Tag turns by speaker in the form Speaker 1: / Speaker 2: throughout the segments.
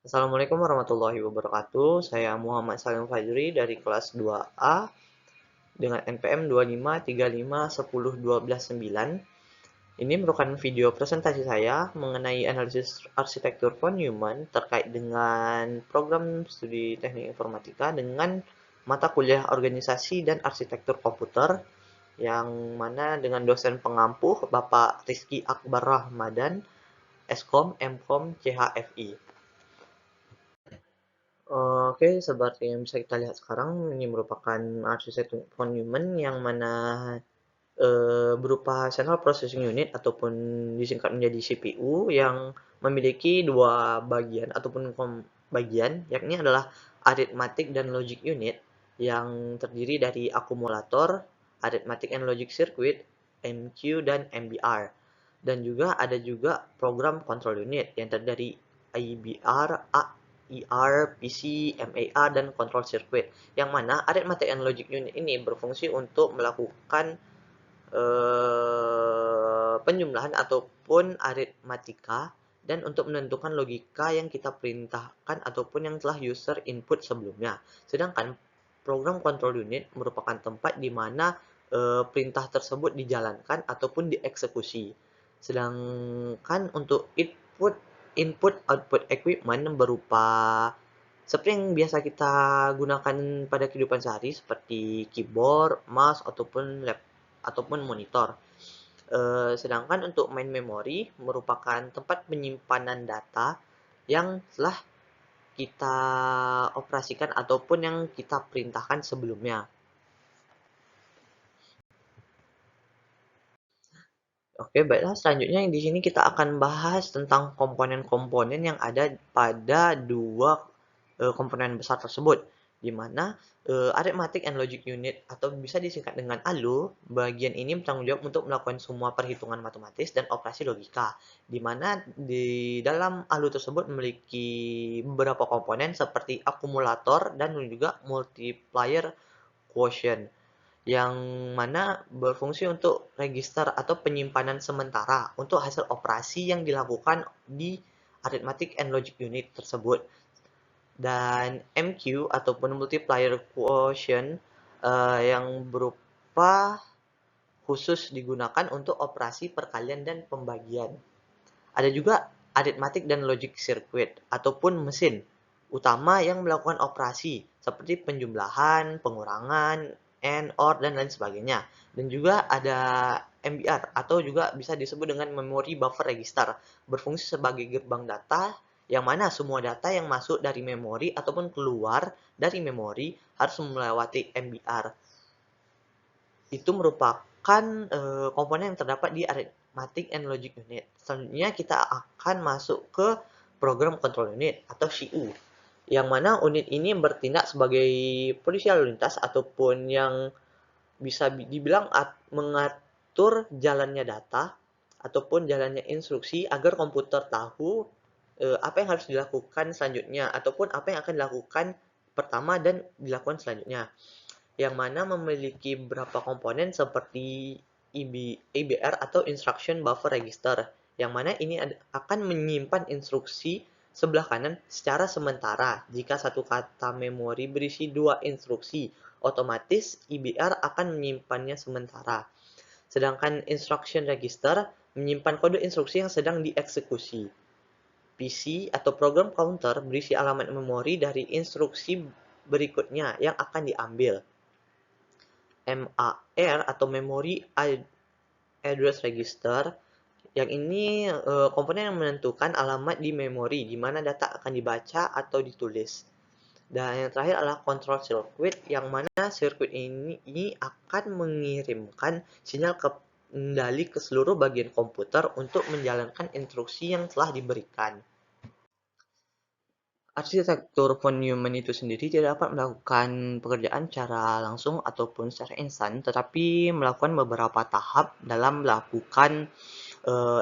Speaker 1: Assalamualaikum warahmatullahi wabarakatuh. Saya Muhammad Salim Fajri dari kelas 2A dengan NPM 253510129. Ini merupakan video presentasi saya mengenai analisis arsitektur von Neumann terkait dengan program studi teknik informatika dengan mata kuliah organisasi dan arsitektur komputer yang mana dengan dosen pengampu Bapak Rizky Akbar Rahmadan, Eskom, Mkom, CHFI. Oke, seperti yang bisa kita lihat sekarang, ini merupakan arsitektur von Neumann yang mana berupa Central Processing Unit ataupun disingkat menjadi CPU yang memiliki dua bagian ataupun bagian, yakni adalah Arithmetic dan Logic Unit yang terdiri dari akumulator, Arithmetic and Logic Circuit, MQ, dan MBR. Dan juga ada juga program Control Unit yang terdiri dari IBR, IR, PC, MAR, dan Control Circuit. Yang mana Arithmetic and Logic Unit ini berfungsi untuk melakukan penjumlahan ataupun aritmatika dan untuk menentukan logika yang kita perintahkan ataupun yang telah user input sebelumnya. Sedangkan program control unit merupakan tempat di mana perintah tersebut dijalankan ataupun dieksekusi. Sedangkan untuk input output equipment berupa seperti yang biasa kita gunakan pada kehidupan sehari seperti keyboard, mouse ataupun monitor. Sedangkan untuk main memory merupakan tempat penyimpanan data yang telah kita operasikan ataupun yang kita perintahkan sebelumnya. Oke, baiklah selanjutnya di sini kita akan bahas tentang komponen-komponen yang ada pada dua komponen besar tersebut, di mana Arithmetic and Logic Unit atau bisa disingkat dengan ALU, bagian ini bertanggung jawab untuk melakukan semua perhitungan matematis dan operasi logika, di mana di dalam ALU tersebut memiliki beberapa komponen seperti akumulator dan juga multiplier quotient yang mana berfungsi untuk register atau penyimpanan sementara untuk hasil operasi yang dilakukan di Arithmetic and Logic Unit tersebut. Dan MQ ataupun multiplier quotient yang berupa khusus digunakan untuk operasi perkalian dan pembagian. Ada juga arithmetic dan logic circuit ataupun mesin utama yang melakukan operasi seperti penjumlahan, pengurangan, AND, OR, dan lain sebagainya. Dan juga ada MBR atau juga bisa disebut dengan memory buffer register, berfungsi sebagai gerbang data yang mana semua data yang masuk dari memori ataupun keluar dari memori harus melewati MBR. Itu merupakan komponen yang terdapat di Arithmetic and Logic Unit. Selanjutnya kita akan masuk ke program control unit atau CU, yang mana unit ini bertindak sebagai polisi lalu lintas ataupun yang bisa dibilang mengatur jalannya data ataupun jalannya instruksi agar komputer tahu apa yang harus dilakukan selanjutnya ataupun apa yang akan dilakukan pertama dan dilakukan selanjutnya, yang mana memiliki beberapa komponen seperti IBR atau Instruction Buffer Register, yang mana ini akan menyimpan instruksi sebelah kanan secara sementara. Jika satu kata memori berisi dua instruksi, otomatis IBR akan menyimpannya sementara. Sedangkan Instruction Register menyimpan kode instruksi yang sedang dieksekusi. PC atau program counter berisi alamat memori dari instruksi berikutnya yang akan diambil. MAR atau Memory Address Register, yang ini komponen yang menentukan alamat di memori di mana data akan dibaca atau ditulis. Dan yang terakhir adalah Control Circuit, yang mana sirkuit ini akan mengirimkan sinyal kendali ke seluruh bagian komputer untuk menjalankan instruksi yang telah diberikan. Arsitektur von Neumann itu sendiri tidak dapat melakukan pekerjaan secara langsung ataupun secara instan, tetapi melakukan beberapa tahap dalam melakukan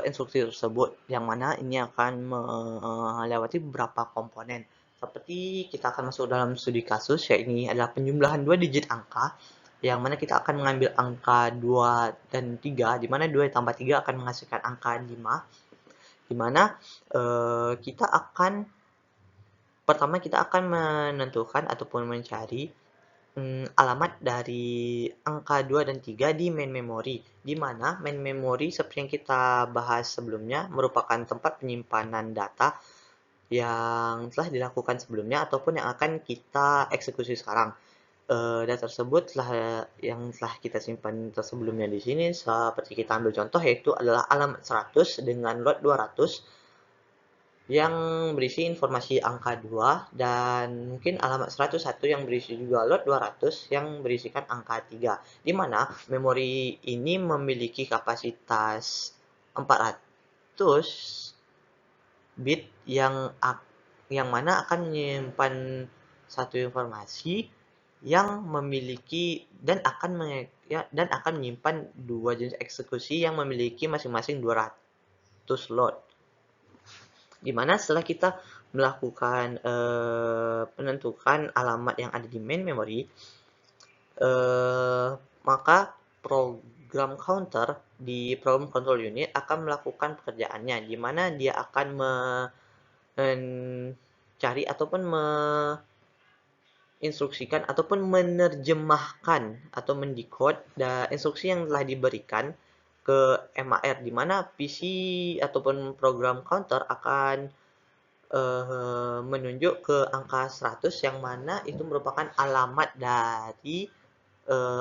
Speaker 1: instruksi tersebut, yang mana ini akan melewati beberapa komponen. Seperti kita akan masuk dalam studi kasus, yakni adalah penjumlahan 2 digit angka, yang mana kita akan mengambil angka 2 dan 3, di mana 2 tambah 3 akan menghasilkan angka 5, di mana kita akan Pertama kita akan menentukan ataupun mencari alamat dari angka 2 dan 3 di main memory, di mana main memory seperti yang kita bahas sebelumnya merupakan tempat penyimpanan data yang telah dilakukan sebelumnya ataupun yang akan kita eksekusi sekarang. Data tersebut yang telah kita simpan sebelumnya di sini seperti kita ambil contoh yaitu adalah alamat 100 dengan load 200 yang berisi informasi angka 2 dan mungkin alamat 101 yang berisi juga load 200 yang berisikan angka 3, di mana memori ini memiliki kapasitas 400 bit yang mana akan menyimpan satu informasi yang memiliki dan akan menyimpan dua jenis eksekusi yang memiliki masing-masing 200 load. Dimana setelah kita melakukan penentukan alamat yang ada di main memory, maka program counter di program control unit akan melakukan pekerjaannya, di mana dia akan mencari ataupun menginstruksikan ataupun menerjemahkan atau mendekode instruksi yang telah diberikan ke MAR, di mana PC ataupun program counter akan menunjuk ke angka 100 yang mana itu merupakan alamat dari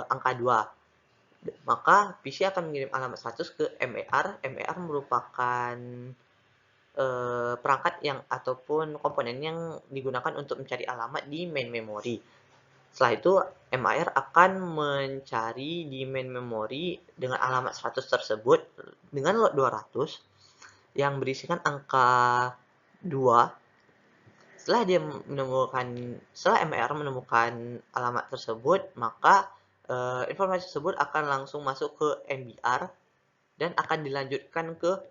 Speaker 1: angka 2. Maka PC akan mengirim alamat 100 ke MAR. MAR merupakan perangkat yang ataupun komponen yang digunakan untuk mencari alamat di main memory. Setelah itu MAR akan mencari di main memory dengan alamat 100 tersebut dengan load 200 yang berisikan angka 2. Setelah MAR menemukan alamat tersebut, maka informasi tersebut akan langsung masuk ke MBR dan akan dilanjutkan ke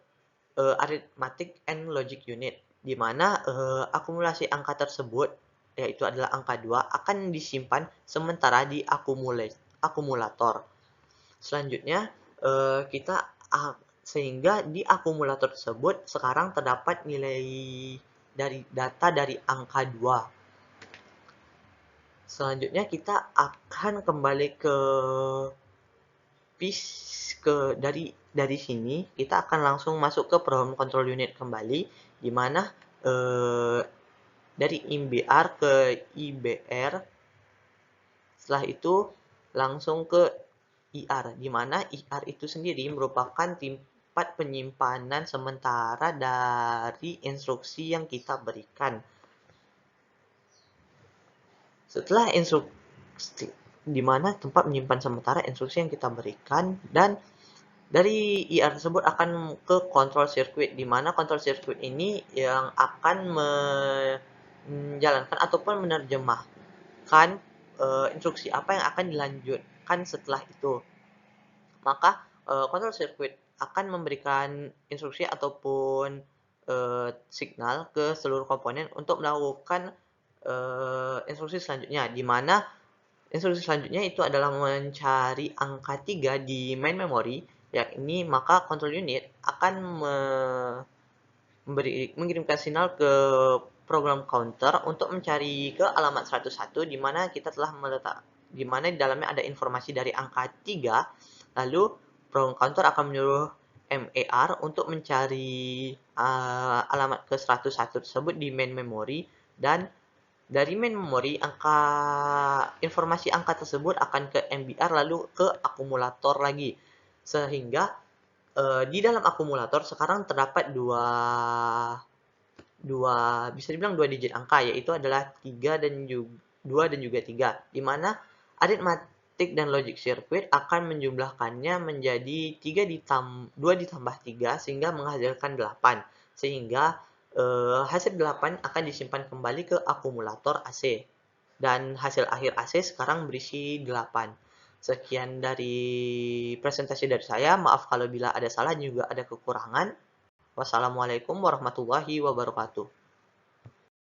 Speaker 1: Arithmetic and Logic Unit, di mana akumulasi angka tersebut, yaitu adalah angka 2, akan disimpan sementara di akumulator. Selanjutnya, sehingga di akumulator tersebut sekarang terdapat nilai dari data dari angka 2. Selanjutnya kita akan kembali ke dari sini kita akan langsung masuk ke program control unit kembali, di mana dari MBR ke IBR, setelah itu langsung ke IR, di mana IR itu sendiri merupakan tempat penyimpanan sementara dari instruksi yang kita berikan. Setelah instruksi, di mana tempat menyimpan sementara instruksi yang kita berikan, dan dari IR tersebut akan ke control circuit, di mana control circuit ini yang akan menjalankan ataupun menerjemahkan instruksi apa yang akan dilanjutkan setelah itu. Maka control circuit akan memberikan instruksi ataupun signal ke seluruh komponen untuk melakukan instruksi selanjutnya, di mana instruksi selanjutnya itu adalah mencari angka 3 di main memory, yakni maka control unit akan mengirimkan sinyal ke program counter untuk mencari ke alamat 101, di mana di mana di dalamnya ada informasi dari angka 3, lalu program counter akan menyuruh MAR untuk mencari alamat ke 101 tersebut di main memory, dan dari main memory informasi angka tersebut akan ke MBR lalu ke akumulator lagi, sehingga di dalam akumulator sekarang terdapat bisa dibilang dua digit angka, yaitu adalah 2 dan juga 3, di mana arithmetic dan logic circuit akan menjumlahkannya menjadi 2 ditambah 3 sehingga menghasilkan 8, sehingga hasil 8 akan disimpan kembali ke akumulator AC, dan hasil akhir AC sekarang berisi 8. Sekian dari presentasi dari saya. Maaf kalau bila ada salah juga ada kekurangan. Wassalamualaikum warahmatullahi wabarakatuh.